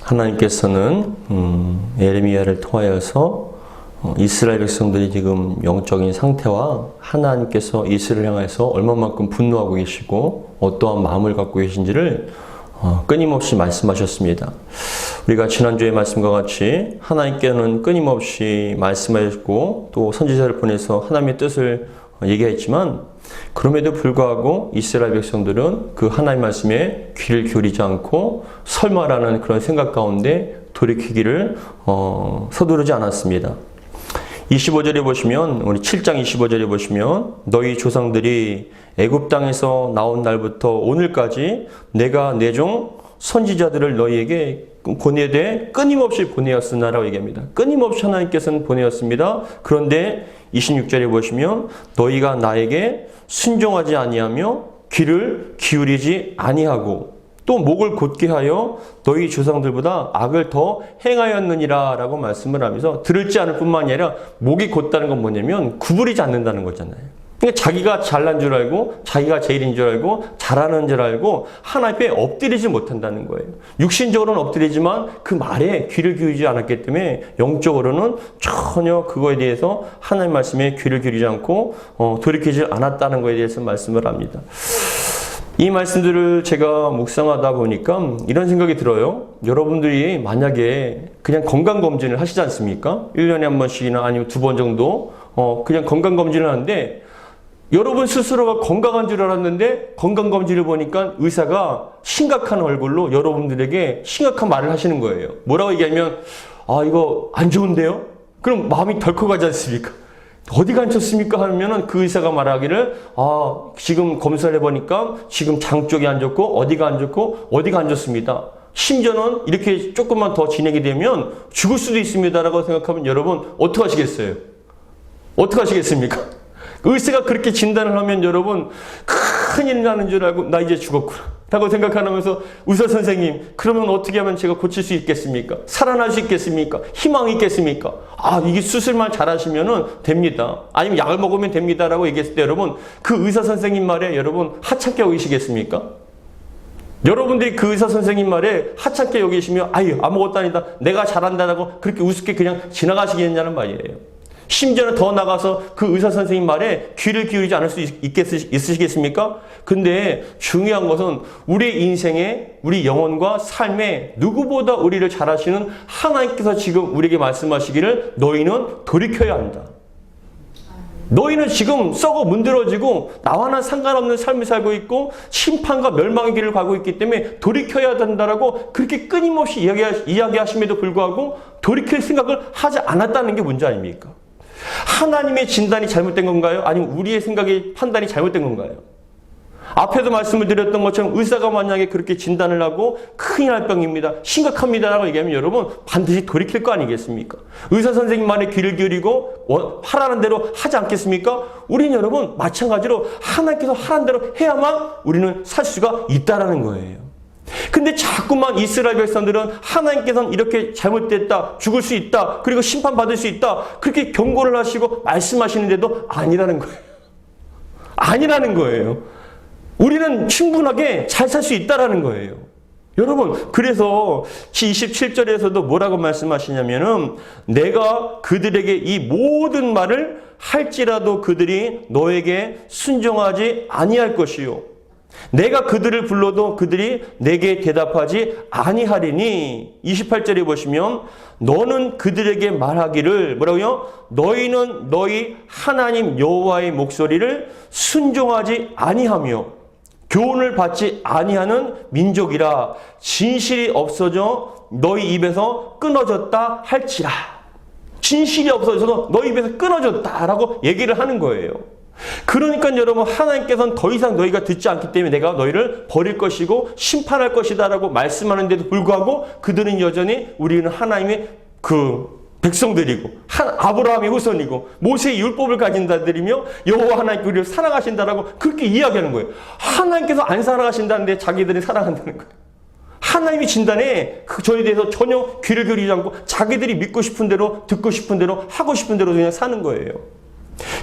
하나님께서는 예레미야를 통하여서 이스라엘 백성들이 지금 영적인 상태와 하나님께서 이스라엘을 향해서 얼마만큼 분노하고 계시고 어떠한 마음을 갖고 계신지를 끊임없이 말씀하셨습니다. 우리가 지난주의 말씀과 같이 하나님께는 끊임없이 말씀하셨고 또 선지자를 보내서 하나님의 뜻을 얘기했지만 그럼에도 불구하고 이스라엘 백성들은 그 하나님 말씀에 귀를 기울이지 않고 설마라는 그런 생각 가운데 돌이키기를 서두르지 않았습니다. 25절에 보시면 우리 7장 25절에 보시면 너희 조상들이 애굽 땅에서 나온 날부터 오늘까지 내가 내 종 선지자들을 너희에게 보내되 끊임없이 보내었으나라고 얘기합니다. 끊임없이 하나님께서는 보내었습니다. 그런데 26절에 보시면 너희가 나에게 순종하지 아니하며 귀를 기울이지 아니하고 또 목을 곧게 하여 너희 조상들보다 악을 더 행하였느니라 라고 말씀을 하면서 들을지 않을 뿐만이 아니라 목이 곧다는 건 뭐냐면 구부리지 않는다는 거잖아요. 그러니까 자기가 잘난 줄 알고 자기가 제일인 줄 알고 잘하는 줄 알고 하나님 앞에 엎드리지 못한다는 거예요. 육신적으로는 엎드리지만 그 말에 귀를 기울이지 않았기 때문에 영적으로는 전혀 그거에 대해서 하나님 말씀에 귀를 기울이지 않고 돌이키지 않았다는 거에 대해서 말씀을 합니다. 이 말씀들을 제가 묵상하다 보니까 이런 생각이 들어요. 여러분들이 만약에 그냥 건강검진을 하시지 않습니까? 1년에 한 번씩이나 아니면 2번 정도 그냥 건강검진을 하는데 여러분 스스로가 건강한 줄 알았는데 건강검진을 보니까 의사가 심각한 얼굴로 여러분들에게 심각한 말을 하시는 거예요. 뭐라고 얘기하면 이거 안 좋은데요? 그럼 마음이 덜컥하지 않습니까? 어디가 안 좋습니까? 하면은 그 의사가 말하기를 지금 검사를 해보니까 지금 장 쪽이 안 좋고 어디가 안 좋고 어디가 안 좋습니다. 심지어는 이렇게 조금만 더 진행이 되면 죽을 수도 있습니다라고 생각하면 여러분 어떻게 하시겠어요? 어떻게 하시겠습니까? 의사가 그렇게 진단을 하면 여러분 큰일 나는 줄 알고 나 이제 죽었구나 라고 생각하면서 의사 선생님 그러면 어떻게 하면 제가 고칠 수 있겠습니까? 살아날 수 있겠습니까? 희망이 있겠습니까? 이게 수술만 잘하시면 됩니다. 아니면 약을 먹으면 됩니다 라고 얘기했을 때 여러분 그 의사 선생님 말에 여러분 하찮게 여기시겠습니까? 여러분들이 그 의사 선생님 말에 하찮게 여기시면 아무것도 아니다 내가 잘한다라고 그렇게 우습게 그냥 지나가시겠냐는 말이에요. 심지어는 더 나가서 그 의사 선생님 말에 귀를 기울이지 않을 수 있으시겠습니까? 근데 중요한 것은 우리 인생에 우리 영혼과 삶에 누구보다 우리를 잘 아시는 하나님께서 지금 우리에게 말씀하시기를 너희는 돌이켜야 한다. 너희는 지금 썩어 문드러지고 나와는 상관없는 삶을 살고 있고 심판과 멸망의 길을 가고 있기 때문에 돌이켜야 된다라고 그렇게 끊임없이 이야기하심에도 불구하고 돌이킬 생각을 하지 않았다는 게 문제 아닙니까? 하나님의 진단이 잘못된 건가요? 아니면 우리의 생각이 판단이 잘못된 건가요? 앞에도 말씀을 드렸던 것처럼 의사가 만약에 그렇게 진단을 하고 큰일 날 병입니다. 심각합니다. 라고 얘기하면 여러분 반드시 돌이킬 거 아니겠습니까? 의사 선생님 말에 귀를 기울이고 하라는 대로 하지 않겠습니까? 우리는 여러분 마찬가지로 하나님께서 하라는 대로 해야만 우리는 살 수가 있다라는 거예요. 근데 자꾸만 이스라엘 백성들은 하나님께서는 이렇게 잘못됐다, 죽을 수 있다, 그리고 심판받을 수 있다 그렇게 경고를 하시고 말씀하시는데도 아니라는 거예요. 아니라는 거예요. 우리는 충분하게 잘 살 수 있다라는 거예요. 여러분 그래서 27절에서도 뭐라고 말씀하시냐면은 내가 그들에게 이 모든 말을 할지라도 그들이 너에게 순종하지 아니할 것이요 내가 그들을 불러도 그들이 내게 대답하지 아니하리니 28절에 보시면 너는 그들에게 말하기를 뭐라고요? 너희는 너희 하나님 여호와의 목소리를 순종하지 아니하며 교훈을 받지 아니하는 민족이라 진실이 없어져 너희 입에서 끊어졌다 할지라. 진실이 없어져서 너희 입에서 끊어졌다라고 얘기를 하는 거예요. 그러니까 여러분 하나님께서는 더 이상 너희가 듣지 않기 때문에 내가 너희를 버릴 것이고 심판할 것이다 라고 말씀하는데도 불구하고 그들은 여전히 우리는 하나님의 백성들이고 아브라함의 후손이고 모세의 율법을 가진 자들이며 여호와 하나님께 우리를 사랑하신다라고 그렇게 이야기하는 거예요. 하나님께서 안 사랑하신다는데 자기들이 사랑한다는 거예요. 하나님이 진단에 저에 대해서 전혀 귀를 기울이지 않고 자기들이 믿고 싶은 대로 듣고 싶은 대로 하고 싶은 대로 그냥 사는 거예요.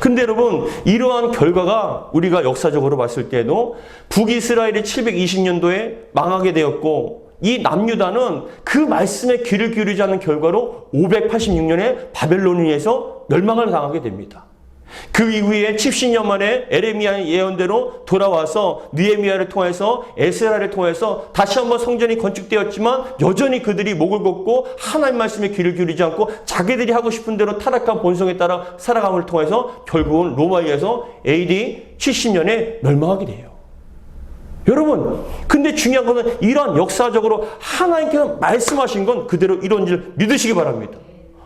근데 여러분 이러한 결과가 우리가 역사적으로 봤을 때도 북이스라엘이 720년도에 망하게 되었고 이 남유다는 그 말씀에 귀를 기울이지 않는 결과로 586년에 바벨론에 의해서 멸망을 당하게 됩니다. 그 이후에 70년 만에 에레미야의 예언대로 돌아와서 느헤미야를 통해서 에스라를 통해서 다시 한번 성전이 건축되었지만 여전히 그들이 목을 걷고 하나님 말씀에 귀를 기울이지 않고 자기들이 하고 싶은 대로 타락한 본성에 따라 살아감을 통해서 결국은 로마에 의해서 AD 70년에 멸망하게 돼요. 여러분, 근데 중요한 것은 이러한 역사적으로 하나님께서 말씀하신 건 그대로 이런 줄 믿으시기 바랍니다.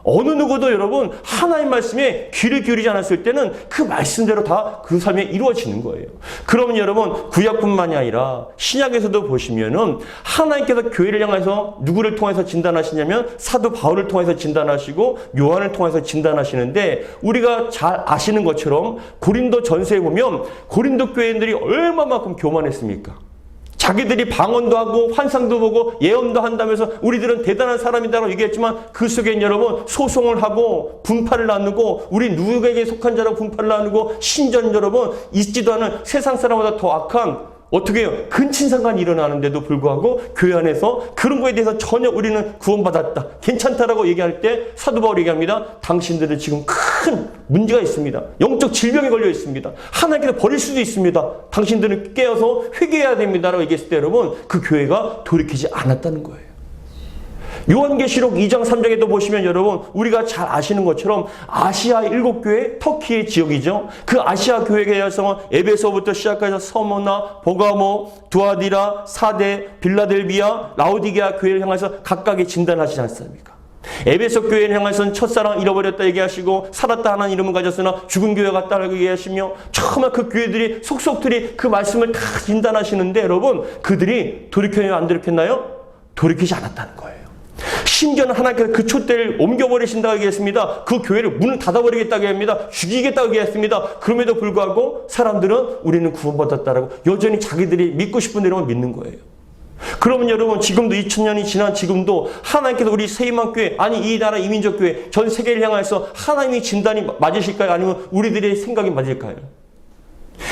어느 누구도 여러분 하나님 말씀에 귀를 기울이지 않았을 때는 그 말씀대로 다 그 삶에 이루어지는 거예요. 그러면 여러분 구약뿐만이 아니라 신약에서도 보시면은 하나님께서 교회를 향해서 누구를 통해서 진단하시냐면 사도 바울을 통해서 진단하시고 요한을 통해서 진단하시는데 우리가 잘 아시는 것처럼 고린도 전서에 보면 고린도 교회인들이 얼마만큼 교만했습니까? 자기들이 방언도 하고 환상도 보고 예언도 한다면서 우리들은 대단한 사람이라고 얘기했지만 그 속엔 여러분 소송을 하고 분파를 나누고 우리 누구에게 속한 자라고 분파를 나누고 심지어 여러분 있지도 않은 세상 사람보다 더 악한 어떻게 해요? 근친상간이 일어나는데도 불구하고 교회 안에서 그런 거에 대해서 전혀 우리는 구원받았다, 괜찮다라고 얘기할 때 사도 바울이 얘기합니다. 당신들은 지금 큰 문제가 있습니다. 영적 질병에 걸려 있습니다. 하나님께서 버릴 수도 있습니다. 당신들은 깨어서 회개해야 됩니다라고 얘기했을 때 여러분 그 교회가 돌이키지 않았다는 거예요. 요한계시록 2장 3장에도 보시면 여러분 우리가 잘 아시는 것처럼 아시아 7교회 터키의 지역이죠. 그 아시아 교회에서 에베소부터 시작해서 서모나, 보가모, 두아디라, 사데, 빌라델비아, 라오디게아 교회를 향해서 각각의 진단하시지 않습니까? 에베소 교회를 향해서는 첫사랑 잃어버렸다 얘기하시고 살았다 하는 이름을 가졌으나 죽은 교회 같다라고 얘기하시며 처음에 그 교회들이 속속들이 그 말씀을 다 진단하시는데 여러분 그들이 돌이켰나요? 안 돌이켰나요? 돌이키지 않았다는 거예요. 심지어는 하나님께서 그 촛대를 옮겨버리신다고 얘기했습니다. 그 교회를 문을 닫아버리겠다고 합니다. 죽이겠다고 얘기했습니다. 그럼에도 불구하고 사람들은 우리는 구원받았다라고 여전히 자기들이 믿고 싶은 대로만 믿는 거예요. 그러면 여러분 지금도 2000년이 지난 지금도 하나님께서 우리 세임한교회 아니 이 나라 이민족교회 전 세계를 향해서 하나님의 진단이 맞으실까요? 아니면 우리들의 생각이 맞을까요?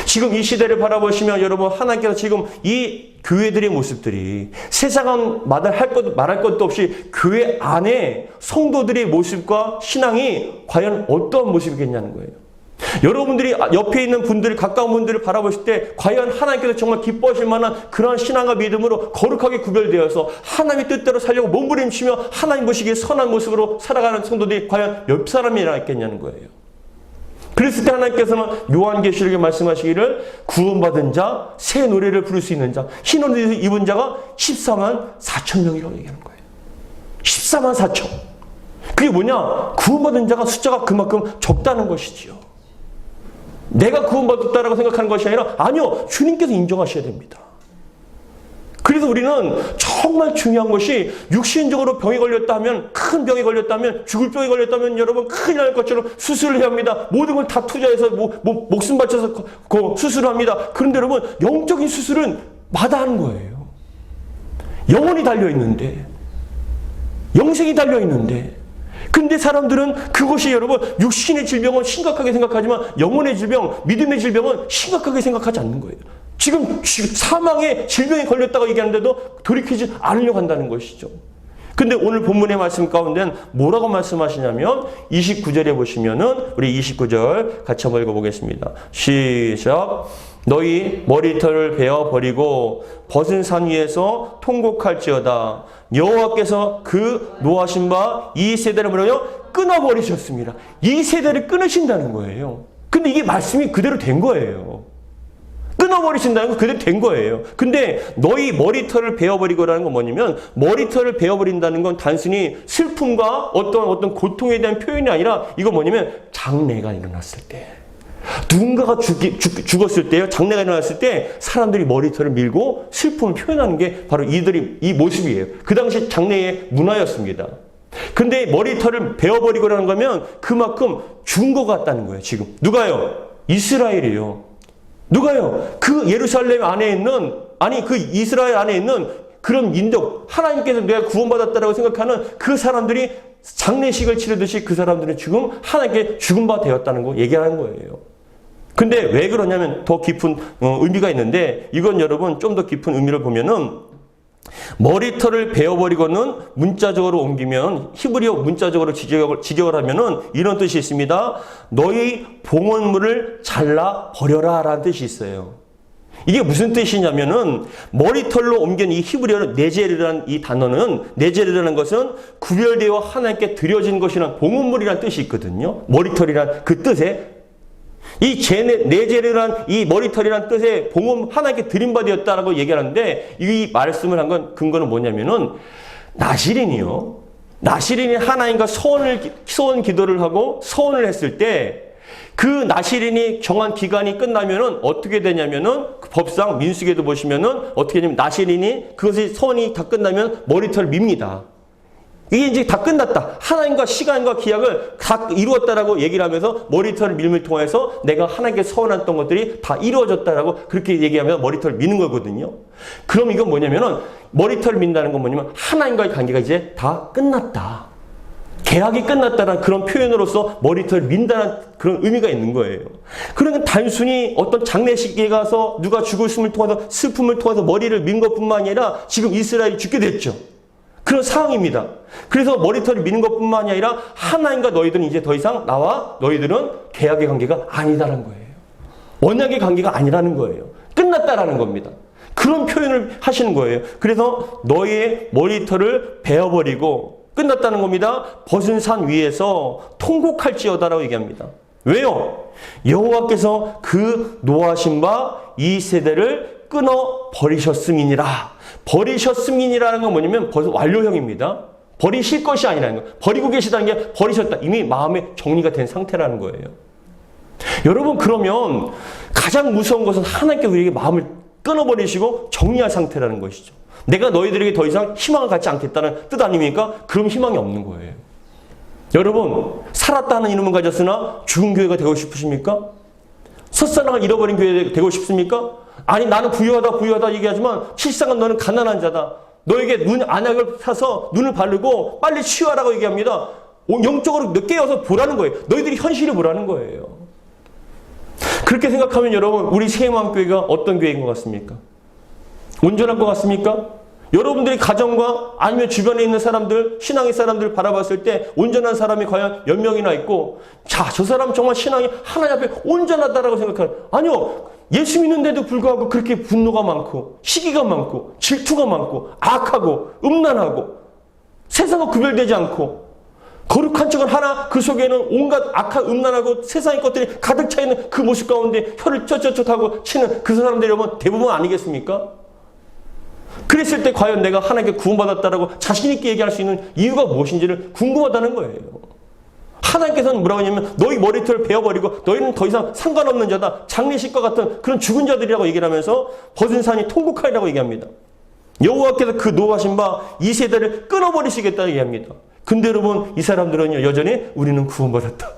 지금 이 시대를 바라보시면 여러분 하나님께서 지금 이 교회들의 모습들이 세상은 말할 것도 없이 교회 안에 성도들의 모습과 신앙이 과연 어떠한 모습이겠냐는 거예요. 여러분들이 옆에 있는 분들, 가까운 분들을 바라보실 때 과연 하나님께서 정말 기뻐하실 만한 그러한 신앙과 믿음으로 거룩하게 구별되어서 하나님의 뜻대로 살려고 몸부림치며 하나님 보시기에 선한 모습으로 살아가는 성도들이 과연 몇 사람이나 있겠냐는 거예요. 그랬을 때 하나님께서는 요한계시록에 말씀하시기를 구원받은 자, 새 노래를 부를 수 있는 자, 흰 옷을 입은 자가 14만 4천 명이라고 얘기하는 거예요. 14만 4천. 그게 뭐냐? 구원받은 자가 숫자가 그만큼 적다는 것이지요. 내가 구원받았다라고 생각하는 것이 아니라 아니요. 주님께서 인정하셔야 됩니다. 그래서 우리는 정말 중요한 것이 육신적으로 병이 걸렸다 하면 큰 병이 걸렸다면 죽을 병이 걸렸다면 여러분 큰일 날 것처럼 수술을 해야 합니다. 모든 걸 다 투자해서 목숨 바쳐서 수술을 합니다. 그런데 여러분 영적인 수술은 마다하는 거예요. 영혼이 달려있는데 영생이 달려있는데 근데 사람들은 그것이 여러분 육신의 질병은 심각하게 생각하지만 영혼의 질병, 믿음의 질병은 심각하게 생각하지 않는 거예요. 지금 사망의 질병에 걸렸다고 얘기하는데도 돌이키지 않으려고 한다는 것이죠. 근데 오늘 본문의 말씀 가운데는 뭐라고 말씀하시냐면 29절에 보시면은 우리 29절 같이 한번 읽어보겠습니다. 시작. 너희 머리털을 베어버리고 벗은 산 위에서 통곡할지어다. 여호와께서 그 노하신 바 이 세대를 뭐라고요? 끊어버리셨습니다. 이 세대를 끊으신다는 거예요. 근데 이게 말씀이 그대로 된 거예요. 끊어버리신다는 건 그대로 된 거예요. 근데 너희 머리털을 베어버리고라는 건 뭐냐면 머리털을 베어버린다는 건 단순히 슬픔과 어떤 고통에 대한 표현이 아니라 이거 뭐냐면 장례가 일어났을 때 누군가가 죽었을 때요. 장례가 일어났을 때 사람들이 머리털을 밀고 슬픔을 표현하는 게 바로 이 모습이에요. 그 당시 장례의 문화였습니다. 근데 머리털을 베어버리고라는 거면 그만큼 죽은 것 같다는 거예요. 지금 누가요? 이스라엘이에요. 누가요? 그 예루살렘 안에 있는 그 이스라엘 안에 있는 그런 인덕 하나님께서 내가 구원받았다라고 생각하는 그 사람들이 장례식을 치르듯이 그 사람들은 지금 하나님께 죽은 바 되었다는 거 얘기하는 거예요. 근데 왜 그러냐면 더 깊은 의미가 있는데 이건 여러분 좀 더 깊은 의미를 보면은 머리털을 베어버리고는 문자적으로 옮기면 히브리어 문자적으로 직역을 하면은 이런 뜻이 있습니다. 너희 봉헌물을 잘라 버려라 라는 뜻이 있어요. 이게 무슨 뜻이냐면은 머리털로 옮긴 이 히브리어는 네제르라는 이 단어는 네제르라는 것은 구별되어 하나님께 드려진 것이란 봉헌물이라는 뜻이 있거든요. 머리털이란 그 뜻에 이 네제르란 이 머리털이란 뜻의 봉헌 하나님께 드린 바 되었다라고 얘기하는데 이 말씀을 한 건 근거는 뭐냐면은 나실인이요. 나실인이 하나님과 소원 기도를 하고 소원을 했을 때 그 나실인이 정한 기간이 끝나면은 어떻게 되냐면은 그 법상 민수기에도 보시면은 어떻게 되냐면 나실인이 그것이 소원이 다 끝나면 머리털을 밉니다. 이게 이제 다 끝났다. 하나님과 시간과 기약을 다 이루었다라고 얘기를 하면서 머리털 밀을 통해서 내가 하나님께 서원했던 것들이 다 이루어졌다라고 그렇게 얘기하면서 머리털을 미는 거거든요. 그럼 이건 뭐냐면은 머리털을 민다는 건 뭐냐면 하나님과의 관계가 이제 다 끝났다. 계약이 끝났다는 그런 표현으로서 머리털을 민다는 그런 의미가 있는 거예요. 그러니까 단순히 어떤 장례식에 가서 누가 죽었음을 통해서 슬픔을 통해서 머리를 민 것뿐만 아니라 지금 이스라엘이 죽게 됐죠. 그런 상황입니다. 그래서 머리털을 미는 것뿐만이 아니라 하나님과 너희들은 이제 더 이상 나와 너희들은 계약의 관계가 아니다라는 거예요. 언약의 관계가 아니라는 거예요. 끝났다라는 겁니다. 그런 표현을 하시는 거예요. 그래서 너희의 머리털을 베어버리고 끝났다는 겁니다. 벗은 산 위에서 통곡할지어다라고 얘기합니다. 왜요? 여호와께서 그 노하신 바 이 세대를 끊어 버리셨음이니라. 버리셨음이니라는 건 뭐냐면 벌써 완료형입니다. 버리실 것이 아니라는 거예요. 버리고 계시다는 게 버리셨다. 이미 마음의 정리가 된 상태라는 거예요. 여러분 그러면 가장 무서운 것은 하나님께 우리에게 마음을 끊어버리시고 정리할 상태라는 것이죠. 내가 너희들에게 더 이상 희망을 갖지 않겠다는 뜻 아닙니까? 그럼 희망이 없는 거예요. 여러분 살았다는 이름은 가졌으나 죽은 교회가 되고 싶으십니까? 첫사랑을 잃어버린 교회가 되고 싶습니까? 아니 나는 부유하다 얘기하지만 실상은 너는 가난한 자다. 너에게 안약을 사서 눈을 바르고 빨리 치유하라고 얘기합니다. 영적으로 깨어서 보라는 거예요. 너희들이 현실을 보라는 거예요. 그렇게 생각하면 여러분 우리 세마음교회가 어떤 교회인 것 같습니까? 온전한 것 같습니까? 여러분들이 가정과 아니면 주변에 있는 사람들, 신앙의 사람들 바라봤을 때 온전한 사람이 과연 몇 명이나 있고 자, 저 사람 정말 신앙이 하나님 앞에 온전하다라고 생각하는 아니요. 예수 믿는데도 불구하고 그렇게 분노가 많고 시기가 많고 질투가 많고 악하고 음란하고 세상과 구별되지 않고 거룩한 척은 하나 그 속에는 온갖 악한 음란하고 세상의 것들이 가득 차 있는 그 모습 가운데 혀를 쩌쩌쩌하고 치는 그 사람들이 여러분 대부분 아니겠습니까? 그랬을 때 과연 내가 하나님께 구원받았다라고 자신 있게 얘기할 수 있는 이유가 무엇인지를 궁금하다는 거예요. 하나님께서는 뭐라고 하냐면 너희 머리털을 베어버리고 너희는 더 이상 상관없는 자다. 장례식과 같은 그런 죽은 자들이라고 얘기를 하면서 벗은 산이 통곡하리라고 얘기합니다. 여호와께서 그 노하신 바 이 세대를 끊어버리시겠다 얘기합니다. 근데 여러분 이 사람들은 여전히 우리는 구원받았다.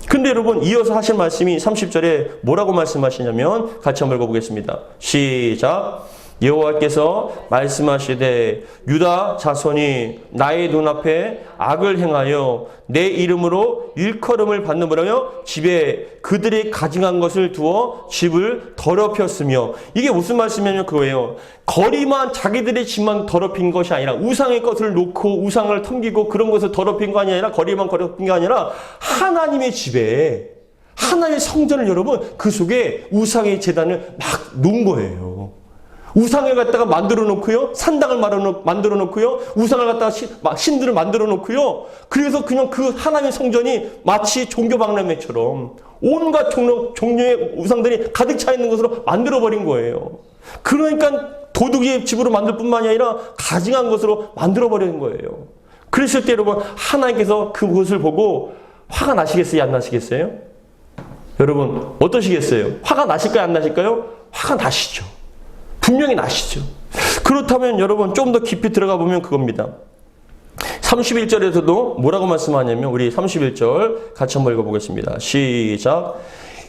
근데 여러분 이어서 하신 말씀이 30절에 뭐라고 말씀하시냐면 같이 한번 읽어보겠습니다. 시작. 여호와께서 말씀하시되 유다 자손이 나의 눈앞에 악을 행하여 내 이름으로 일컬음을 받는 뭐라며 집에 그들이 가증한 것을 두어 집을 더럽혔으며 이게 무슨 말씀이냐면 그거예요. 거리만 자기들의 집만 더럽힌 것이 아니라 우상의 것을 놓고 우상을 섬기고 그런 것을 더럽힌 거 아니라 거리만 더럽힌 게 아니라 하나님의 집에 하나님의 성전을 여러분 그 속에 우상의 제단을 막 놓은 거예요. 우상을 갖다가 만들어 놓고요. 산당을 만들어 놓고요. 우상을 갖다가 신들을 만들어 놓고요. 그래서 그냥 그 하나님의 성전이 마치 종교박람회처럼 온갖 종류의 우상들이 가득 차 있는 것으로 만들어 버린 거예요. 그러니까 도둑의 집으로 만들 뿐만이 아니라 가증한 것으로 만들어 버리는 거예요. 그랬을 때 여러분 하나님께서 그것을 보고 화가 나시겠어요? 안 나시겠어요? 여러분 어떠시겠어요? 화가 나실까요? 안 나실까요? 화가 나시죠. 분명히 나시죠. 그렇다면 여러분 좀 더 깊이 들어가 보면 그겁니다. 31절에서도 뭐라고 말씀하냐면 우리 31절 같이 한번 읽어보겠습니다. 시작.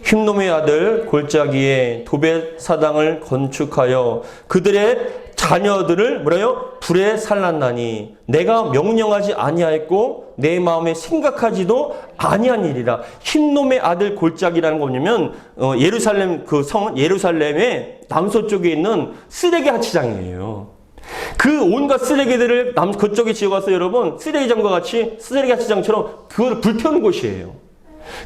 흰놈의 아들 골짜기에 도벳 사당을 건축하여 그들의 자녀들을 뭐래요? 불에 살랐나니 내가 명령하지 아니하였고 내 마음에 생각하지도 아니한 일이라. 흰놈의 아들 골짜기라는 거 뭐냐면 예루살렘 그 성은 예루살렘의 남서쪽에 있는 쓰레기 하치장이에요. 그 온갖 쓰레기들을 그쪽에 지어가서 여러분 쓰레기장과 같이 쓰레기 하치장처럼 그걸 불태우는 곳이에요.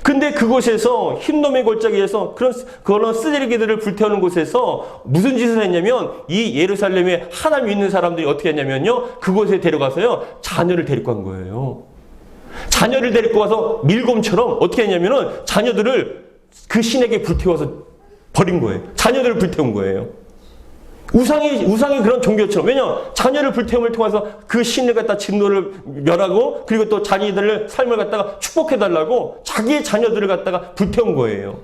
근데 그곳에서 흰놈의 골짜기에서 그런 쓰레기들을 불태우는 곳에서 무슨 짓을 했냐면 이 예루살렘에 하나님 믿는 사람들이 어떻게 했냐면요. 그곳에 데려가서요. 자녀를 데리고 간 거예요. 자녀를 데리고 가서 밀곰처럼 어떻게 했냐면은 자녀들을 그 신에게 불태워서 버린 거예요. 자녀들을 불태운 거예요. 우상의 그런 종교처럼. 왜냐? 자녀를 불태움을 통해서 그 신을 갖다 진노를 멸하고 그리고 또 자기들을 삶을 갖다가 축복해달라고 자기의 자녀들을 갖다가 불태운 거예요.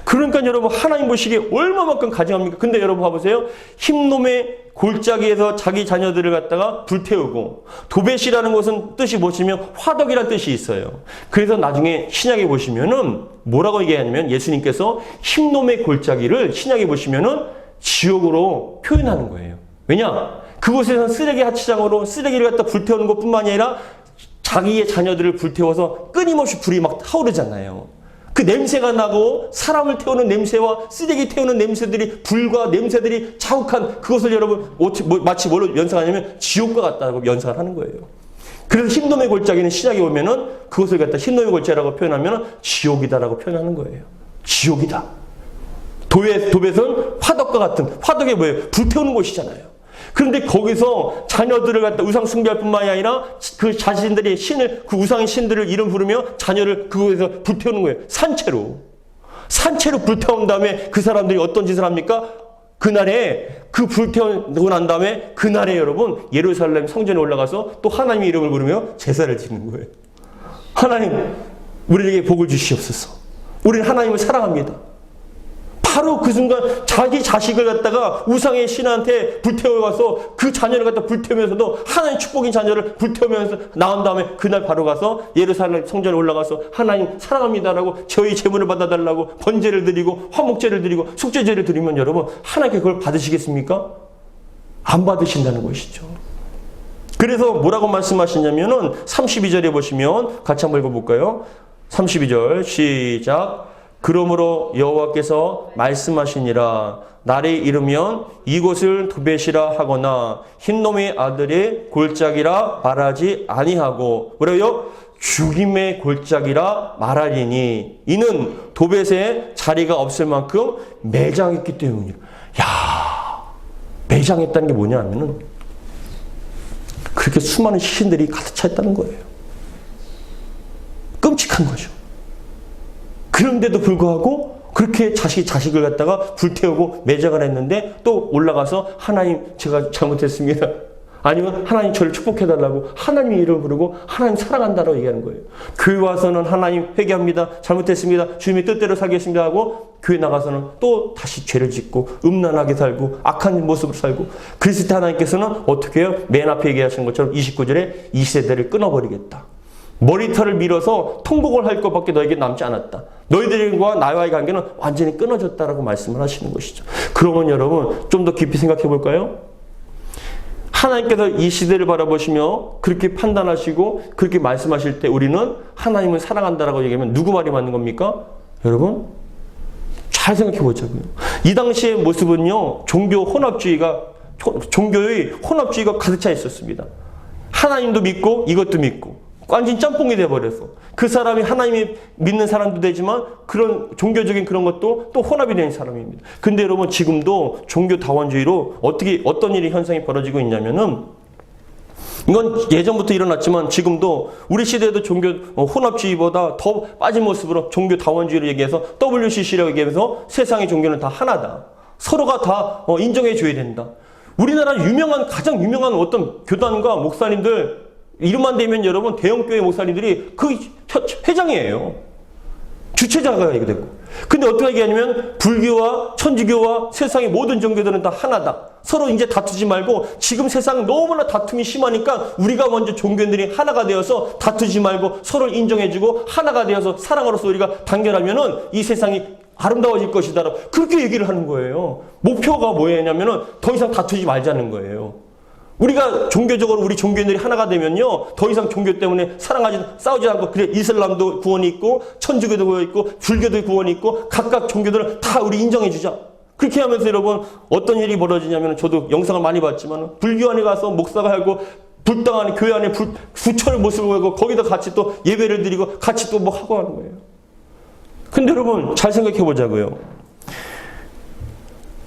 그러니까 여러분 하나님 보시기에 얼마만큼 가증합니까? 근데 여러분 봐보세요. 흰놈의 골짜기에서 자기 자녀들을 갖다가 불태우고 도벳이라는 것은 뜻이 보시면 화덕이라는 뜻이 있어요. 그래서 나중에 신약에 보시면은 뭐라고 얘기하냐면 예수님께서 흰놈의 골짜기를 신약에 보시면은 지옥으로 표현하는 거예요. 왜냐? 그곳에서는 쓰레기 하치장으로 쓰레기를 갖다 불태우는 것뿐만이 아니라 자기의 자녀들을 불태워서 끊임없이 불이 막 타오르잖아요. 그 냄새가 나고 사람을 태우는 냄새와 쓰레기 태우는 냄새들이 불과 냄새들이 자욱한 그것을 여러분 마치 뭐로 연상하냐면 지옥과 같다고 연상을 하는 거예요. 그래서 흰놈의 골짜기는 시작에 오면은 그것을 갖다 흰놈의 골짜기라고 표현하면 지옥이다라고 표현하는 거예요. 지옥이다. 도벳은 화덕과 같은, 화덕이 뭐예요? 불태우는 곳이잖아요. 그런데 거기서 자녀들을 갖다 우상 숭배할 뿐만이 아니라 그 자신들이 그 우상의 신들을 이름 부르며 자녀를 그곳에서 불태우는 거예요. 산채로 불태운 다음에 그 사람들이 어떤 짓을 합니까? 그날에 그 불태우고 난 다음에 그날에 여러분 예루살렘 성전에 올라가서 또 하나님의 이름을 부르며 제사를 지는 거예요. 하나님, 우리에게 복을 주시옵소서. 우리는 하나님을 사랑합니다. 바로 그 순간 자기 자식을 갖다가 우상의 신한테 불태워가서 그 자녀를 갖다 불태우면서도 하나님 축복인 자녀를 불태우면서 나온 다음에 그날 바로 가서 예루살렘 성전에 올라가서 하나님 사랑합니다라고 저희 제물을 받아달라고 번제를 드리고 화목제를 드리고 속죄제를 드리면 여러분 하나님께 그걸 받으시겠습니까? 안 받으신다는 것이죠. 그래서 뭐라고 말씀하시냐면은 32절에 보시면 같이 한번 읽어볼까요? 32절 시작. 그러므로 여호와께서 말씀하시니라 날이 이르면 이곳을 도벳이라 하거나 흰놈의 아들의 골짜기라 말하지 아니하고 뭐래요? 죽임의 골짜기라 말하리니 이는 도벳에 자리가 없을 만큼 매장했기 때문이라. 야, 매장했다는 게 뭐냐 하면은 그렇게 수많은 시신들이 가득 차 있다는 거예요. 끔찍한 거죠. 그런데도 불구하고 그렇게 자식을 갖다가 불태우고 매장을 했는데 또 올라가서 하나님 제가 잘못했습니다. 아니면 하나님 저를 축복해달라고 하나님의 이름을 부르고 하나님 사랑한다라고 얘기하는 거예요. 교회 와서는 하나님 회개합니다. 잘못했습니다. 주님의 뜻대로 살겠습니다 하고 교회 나가서는 또 다시 죄를 짓고 음란하게 살고 악한 모습으로 살고 그랬을 때 하나님께서는 어떻게 해요? 맨 앞에 얘기하신 것처럼 29절에 이 세대를 끊어버리겠다. 머리털을 밀어서 통곡을 할 것밖에 너에게 남지 않았다. 너희들과 나와의 관계는 완전히 끊어졌다라고 말씀을 하시는 것이죠. 그러면 여러분 좀 더 깊이 생각해 볼까요? 하나님께서 이 시대를 바라보시며 그렇게 판단하시고 그렇게 말씀하실 때 우리는 하나님을 사랑한다라고 얘기하면 누구 말이 맞는 겁니까? 여러분 잘 생각해 보자고요. 이 당시의 모습은요. 종교의 혼합주의가 가득 차 있었습니다. 하나님도 믿고 이것도 믿고 완전 짬뽕이 돼버려서 그 사람이 하나님이 믿는 사람도 되지만 그런 종교적인 그런 것도 또 혼합이 된 사람입니다. 근데 여러분 지금도 종교 다원주의로 어떤 일이 현상이 벌어지고 있냐면은 이건 예전부터 일어났지만 지금도 우리 시대에도 종교 혼합주의보다 더 빠진 모습으로 종교 다원주의를 얘기해서 WCC라고 얘기해서 세상의 종교는 다 하나다. 서로가 다 인정해 줘야 된다. 우리나라 가장 유명한 어떤 교단과 목사님들 이름만 대면 여러분 대형교회 목사님들이 그 회장이에요. 주체자가 이거 됐고. 근데 어떻게 얘기하냐면 불교와 천주교와 세상의 모든 종교들은 다 하나다. 서로 이제 다투지 말고 지금 세상 너무나 다툼이 심하니까 우리가 먼저 종교인들이 하나가 되어서 다투지 말고 서로를 인정해주고 하나가 되어서 사랑으로서 우리가 단결하면은 이 세상이 아름다워질 것이다. 그렇게 얘기를 하는 거예요. 목표가 뭐였냐면은 더 이상 다투지 말자는 거예요. 우리가 종교적으로 우리 종교인들이 하나가 되면요, 더 이상 종교 때문에 싸우지 않고, 그래, 이슬람도 구원이 있고, 천주교도 구원이 있고, 불교도 구원이 있고, 각각 종교들을 다 우리 인정해주자. 그렇게 하면서 여러분, 어떤 일이 벌어지냐면, 저도 영상을 많이 봤지만, 불교 안에 가서 목사가 하고, 불당 안에, 교회 안에 부처를 모습을 보고, 거기다 같이 또 예배를 드리고, 같이 또 뭐 하고 하는 거예요. 근데 여러분, 잘 생각해 보자고요.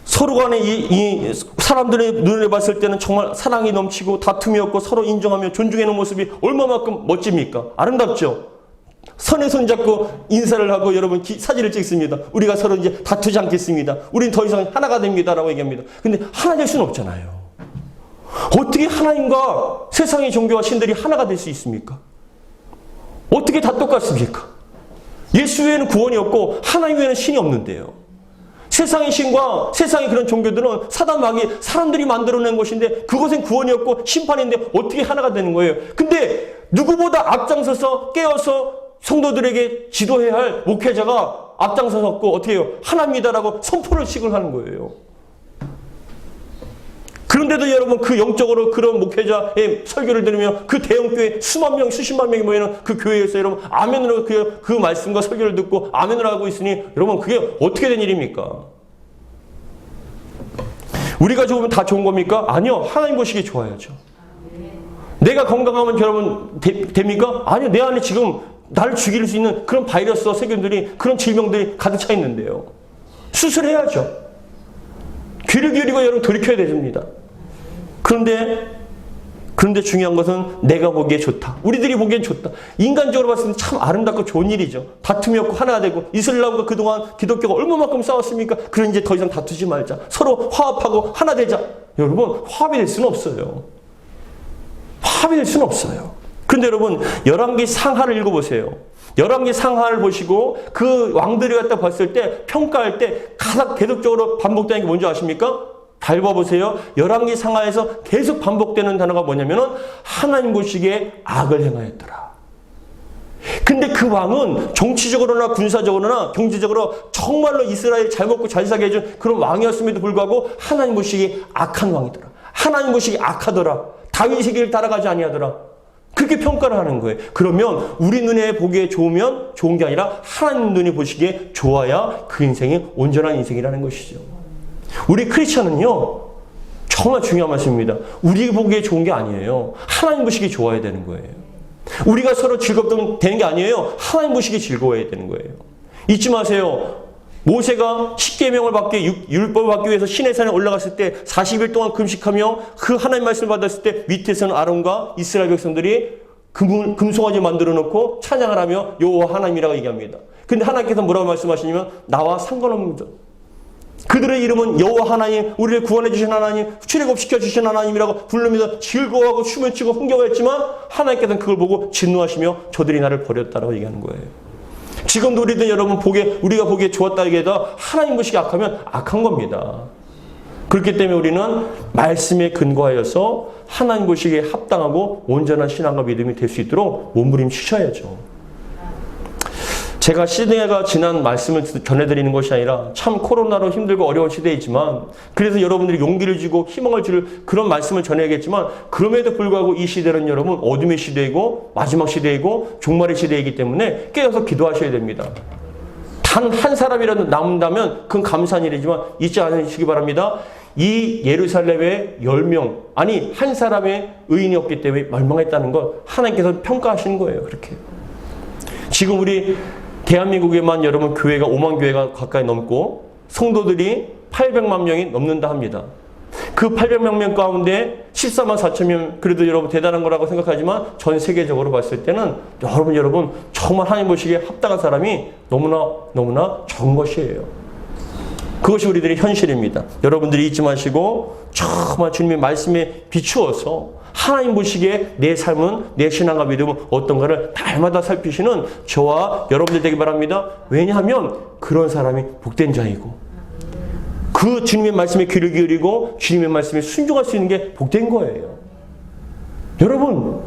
서로 간에 이 사람들의 눈에 봤을 때는 정말 사랑이 넘치고 다툼이 없고 서로 인정하며 존중하는 모습이 얼마만큼 멋집니까? 아름답죠? 선에 손잡고 인사를 하고 여러분 사진을 찍습니다. 우리가 서로 이제 다투지 않겠습니다. 우린 더 이상 하나가 됩니다라고 얘기합니다. 근데 하나 될 수는 없잖아요. 어떻게 하나님과 세상의 종교와 신들이 하나가 될 수 있습니까? 어떻게 다 똑같습니까? 예수 외에는 구원이 없고 하나님 외에는 신이 없는데요. 세상의 신과 세상의 그런 종교들은 사단 마귀 사람들이 만들어낸 것인데 그것은 구원이 없고 심판인데 어떻게 하나가 되는 거예요? 근데 누구보다 앞장서서 깨어서 성도들에게 지도해야 할 목회자가 앞장서서 어떻게 해요? 하나입니다라고 선포를 식을 하는 거예요. 그런데도 여러분 그 영적으로 그런 목회자의 설교를 들으면 그 대형교회 수만 명, 수십만 명이 모이는 그 교회에서 여러분 아멘으로 그 말씀과 설교를 듣고 아멘을 하고 있으니 여러분 그게 어떻게 된 일입니까? 우리가 좋으면 다 좋은 겁니까? 아니요. 하나님 보시기에 좋아야죠. 내가 건강하면 여러분 됩니까? 아니요. 내 안에 지금 나를 죽일 수 있는 그런 바이러스와 세균들이 그런 질병들이 가득 차 있는데요. 수술해야죠. 귀를 기울이고 여러분 돌이켜야 됩니다. 그런데 중요한 것은 내가 보기에 좋다. 우리들이 보기엔 좋다. 인간적으로 봤을 때 참 아름답고 좋은 일이죠. 다툼이 없고 하나가 되고 이슬람과 그동안 기독교가 얼마만큼 싸웠습니까? 그럼 이제 더 이상 다투지 말자. 서로 화합하고 하나 되자. 여러분 화합이 될 수는 없어요. 화합이 될 수는 없어요. 그런데 여러분 열왕기 상하를 읽어보세요. 열왕기 상하를 보시고 그 왕들이 갖다 봤을 때 평가할 때 가장 계속적으로 반복되는 게 뭔지 아십니까? 잘 봐보세요. 열왕기 상하에서 계속 반복되는 단어가 뭐냐면은 하나님 보시기에 악을 행하였더라. 근데 그 왕은 정치적으로나 군사적으로나 경제적으로 정말로 이스라엘 잘 먹고 잘 살게 해준 그런 왕이었음에도 불구하고 하나님 보시기에 악한 왕이더라. 하나님 보시기에 악하더라. 다윗의 길을 따라가지 아니하더라. 그렇게 평가를 하는 거예요. 그러면 우리 눈에 보기에 좋으면 좋은 게 아니라 하나님 눈이 보시기에 좋아야 그 인생이 온전한 인생이라는 것이죠. 우리 크리스천은요 정말 중요한 말씀입니다. 우리 보기에 좋은 게 아니에요. 하나님 보시기에 좋아야 되는 거예요. 우리가 서로 즐겁다면 되는 게 아니에요. 하나님 보시기에 즐거워야 되는 거예요. 잊지 마세요. 모세가 10계명을 받기, 율법을 받기 위해서 시내산에 올라갔을 때 40일 동안 금식하며 그 하나님 말씀을 받았을 때 밑에서는 아론과 이스라엘 백성들이 금송아지 만들어 놓고 찬양을 하며 여호와 하나님이라고 얘기합니다. 근데 하나님께서 뭐라고 말씀하시냐면 나와 상관없는 그들의 이름은 여호와 하나님, 우리를 구원해 주신 하나님, 출애굽시켜 주신 하나님이라고 부르면서 즐거워하고 춤을 추고 흥겨워했지만 하나님께서는 그걸 보고 진노하시며 저들이 나를 버렸다라고 얘기하는 거예요. 지금도 우리들 여러분 우리가 보기에 좋았다 얘기해도 하나님 보시기에 악하면 악한 겁니다. 그렇기 때문에 우리는 말씀에 근거하여서 하나님 보시기에 합당하고 온전한 신앙과 믿음이 될 수 있도록 몸부림치셔야죠. 제가 시대가 지난 말씀을 전해드리는 것이 아니라 참 코로나로 힘들고 어려운 시대이지만 그래서 여러분들이 용기를 주고 희망을 줄 그런 말씀을 전해야겠지만 그럼에도 불구하고 이 시대는 여러분 어둠의 시대이고 마지막 시대이고 종말의 시대이기 때문에 깨어서 기도하셔야 됩니다. 단 한 사람이라도 남는다면 그건 감사한 일이지만 잊지 않으시기 바랍니다. 이 예루살렘에 10명 아니 한 사람의 의인이 없기 때문에 멸망했다는 걸 하나님께서 평가하시는 거예요. 그렇게 지금 우리 대한민국에만 여러분 교회가 5만 교회가 가까이 넘고 성도들이 800만 명이 넘는다 합니다. 그 800만 명 가운데 14만 4천 명 그래도 여러분 대단한 거라고 생각하지만 전 세계적으로 봤을 때는 여러분 정말 하나님 보시기에 합당한 사람이 너무나 적은 것이에요. 그것이 우리들의 현실입니다. 여러분들이 잊지 마시고 정말 주님의 말씀에 비추어서 하나님 보시기에 내 삶은 내 신앙과 믿음은 어떤가를 날마다 살피시는 저와 여러분들 되기 바랍니다. 왜냐하면 그런 사람이 복된 자이고 그 주님의 말씀에 귀를 기울이고 주님의 말씀에 순종할 수 있는 게 복된 거예요. 여러분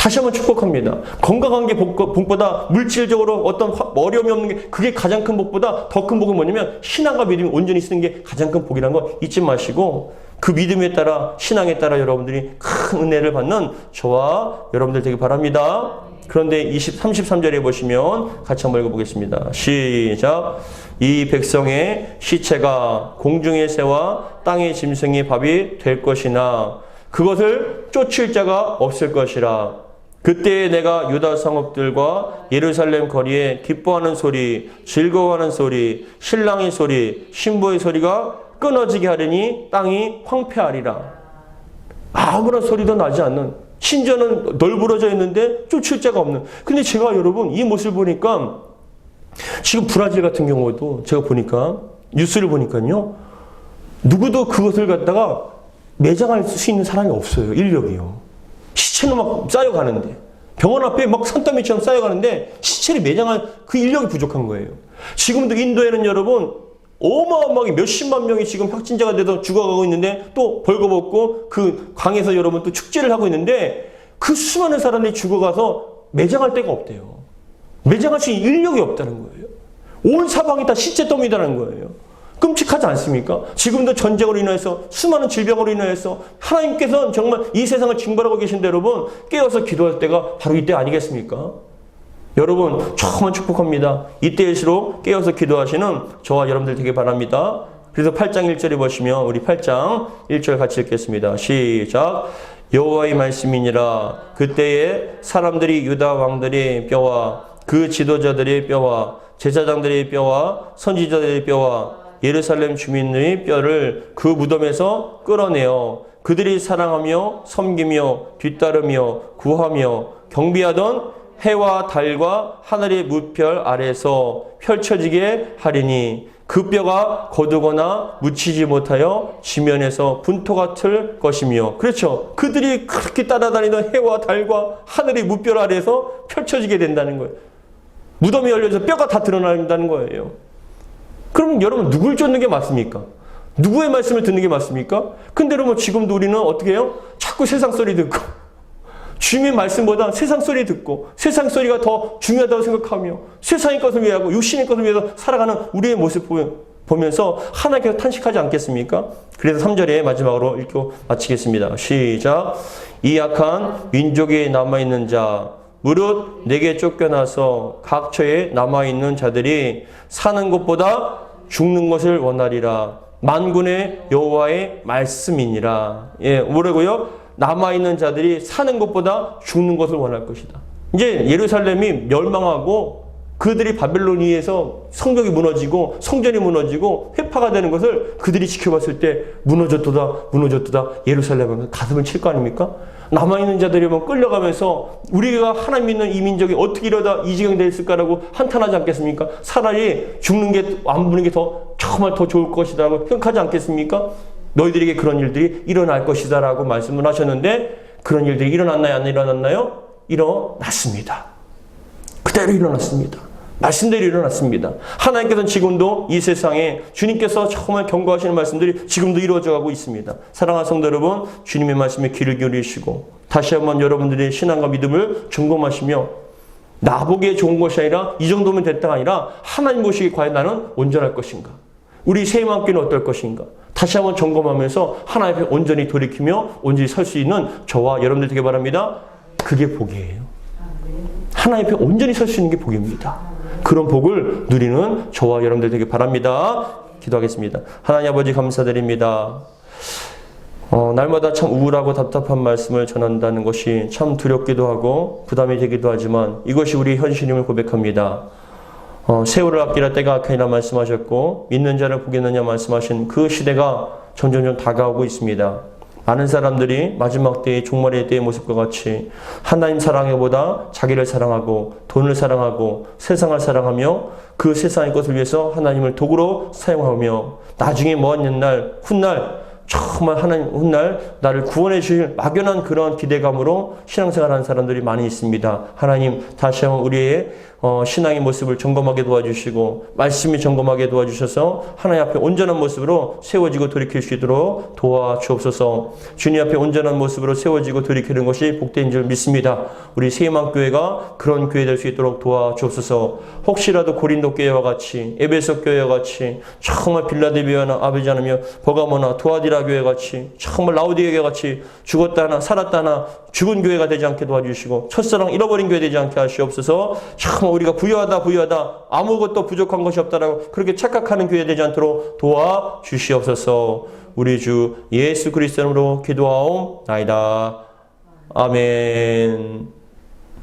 다시 한번 축복합니다. 건강한 게 복보다 물질적으로 어떤 어려움이 없는 게 그게 가장 큰 복보다 더 큰 복은 뭐냐면 신앙과 믿음이 온전히 쓰는 게 가장 큰 복이라는 거 잊지 마시고 그 믿음에 따라 신앙에 따라 여러분들이 큰 은혜를 받는 저와 여러분들 되길 바랍니다. 그런데 33절에 보시면 같이 한번 읽어보겠습니다. 시작. 이 백성의 시체가 공중의 새와 땅의 짐승의 밥이 될 것이나 그것을 쫓을 자가 없을 것이라. 그때에 내가 유다 성읍들과 예루살렘 거리에 기뻐하는 소리, 즐거워하는 소리, 신랑의 소리, 신부의 소리가 끊어지게 하려니 땅이 황폐하리라. 아무런 소리도 나지 않는, 심지어는 널브러져 있는데 쫓을 자가 없는. 근데 제가 여러분 이 모습을 보니까 지금 브라질 같은 경우도 제가 보니까 뉴스를 보니까요, 누구도 그것을 갖다가 매장할 수 있는 사람이 없어요. 인력이요. 시체는 막 쌓여가는데, 병원 앞에 막 산더미처럼 쌓여가는데 시체를 매장할 그 인력이 부족한 거예요. 지금도 인도에는 여러분 어마어마하게 몇십만 명이 지금 확진자가 돼서 죽어가고 있는데 또 벌거벗고 그 강에서 여러분 또 축제를 하고 있는데 그 수많은 사람들이 죽어가서 매장할 데가 없대요. 매장할 수 있는 인력이 없다는 거예요. 온 사방이 다 시체 더미다라는 거예요. 끔찍하지 않습니까? 지금도 전쟁으로 인해서 수많은 질병으로 인해서 하나님께서는 정말 이 세상을 징벌하고 계신데 여러분 깨어서 기도할 때가 바로 이때 아니겠습니까? 여러분 정말 축복합니다. 이때일수록 깨어서 기도하시는 저와 여러분들 되길 바랍니다. 그래서 8장 1절에 보시면 우리 8장 1절 같이 읽겠습니다. 시작. 여호와의 말씀이니라. 그때에 사람들이 유다 왕들의 뼈와 그 지도자들의 뼈와 제사장들의 뼈와 선지자들의 뼈와 예루살렘 주민의 뼈를 그 무덤에서 끌어내어 그들이 사랑하며 섬기며 뒤따르며 구하며 경비하던 해와 달과 하늘의 무별 아래서 펼쳐지게 하리니 그 뼈가 거두거나 묻히지 못하여 지면에서 분토가 틀 것이며. 그렇죠. 그들이 그렇게 따라다니던 해와 달과 하늘의 무별 아래서 펼쳐지게 된다는 거예요. 무덤이 열려서 뼈가 다 드러난다는 거예요. 그럼 여러분 누굴 쫓는 게 맞습니까? 누구의 말씀을 듣는 게 맞습니까? 근데 여러분 지금도 우리는 어떻게 해요? 자꾸 세상 소리 듣고 주님의 말씀보다 세상 소리 듣고 세상 소리가 더 중요하다고 생각하며 세상의 것을 위하고 육신의 것을 위해서 살아가는 우리의 모습 보면서 하나님께서 탄식하지 않겠습니까? 그래서 3절에 마지막으로 읽고 마치겠습니다. 시작. 이 약한 민족에 남아있는 자 무릇 내게 쫓겨나서 각처에 남아있는 자들이 사는 것보다 죽는 것을 원하리라. 만군의 여호와의 말씀이니라. 예, 뭐라고요? 남아있는 자들이 사는 것보다 죽는 것을 원할 것이다. 이제 예루살렘이 멸망하고 그들이 바벨론에서 성벽이 무너지고 성전이 무너지고 회파가 되는 것을 그들이 지켜봤을 때 무너졌도다 예루살렘은 가슴을 칠 거 아닙니까? 남아있는 자들이 끌려가면서 우리가 하나님 믿는 이 민족이 어떻게 이러다 이 지경이 됐을까라고 한탄하지 않겠습니까? 차라리 죽는 게 안 부는 게 정말 더 좋을 것이다라고 생각하지 않겠습니까? 너희들에게 그런 일들이 일어날 것이다 라고 말씀을 하셨는데 그런 일들이 일어났나요? 안 일어났나요? 일어났습니다. 그대로 일어났습니다. 말씀대로 일어났습니다. 하나님께서는 지금도 이 세상에 주님께서 정말 경고하시는 말씀들이 지금도 이루어져 가고 있습니다. 사랑하는 성도 여러분, 주님의 말씀에 귀를 기울이시고 다시 한번 여러분들의 신앙과 믿음을 점검하시며 나보기에 좋은 것이 아니라 이 정도면 됐다가 아니라 하나님 보시기에 과연 나는 온전할 것인가? 우리 세임함께는 어떨 것인가? 다시 한번 점검하면서 하나님 앞에 온전히 돌이키며 온전히 설 수 있는 저와 여러분들 되길 바랍니다. 그게 복이에요. 하나님 앞에 온전히 설 수 있는 게 복입니다. 그런 복을 누리는 저와 여러분들 되길 바랍니다. 기도하겠습니다. 하나님 아버지 감사드립니다. 날마다 참 우울하고 답답한 말씀을 전한다는 것이 참 두렵기도 하고 부담이 되기도 하지만 이것이 우리 현실임을 고백합니다. 세월을 아끼라 때가 악하니라 말씀하셨고 믿는 자를 보겠느냐 말씀하신 그 시대가 점점 다가오고 있습니다. 많은 사람들이 마지막 때의 종말의 때의 모습과 같이 하나님 사랑보다 자기를 사랑하고 돈을 사랑하고 세상을 사랑하며 그 세상의 것을 위해서 하나님을 도구로 사용하며 나중에 먼 옛날 훗날 정말 하나님 훗날 나를 구원해 주실 막연한 그런 기대감으로 신앙생활하는 사람들이 많이 있습니다. 하나님 다시 한번 우리의 신앙의 모습을 점검하게 도와주시고 말씀이 점검하게 도와주셔서 하나님 앞에 온전한 모습으로 세워지고 돌이킬 수 있도록 도와주옵소서. 주님 앞에 온전한 모습으로 세워지고 돌이키는 것이 복된 줄 믿습니다. 우리 세임왕교회가 그런 교회 될 수 있도록 도와주옵소서. 혹시라도 고린도 교회와 같이 에베소 교회와 같이 정말 빌라델비아나 아베자나며 버가모나 두아디라 교회 같이 정말 라우디게 같이 죽었다 하나 살았다 하나 죽은 교회가 되지 않게 도와주시고 첫사랑 잃어버린 교회 되지 않게 하시옵소서. 참 우리가 부유하다 아무것도 부족한 것이 없다라고 그렇게 착각하는 교회 되지 않도록 도와주시옵소서. 우리 주 예수 그리스도 이름으로 기도하옵나이다. 아멘.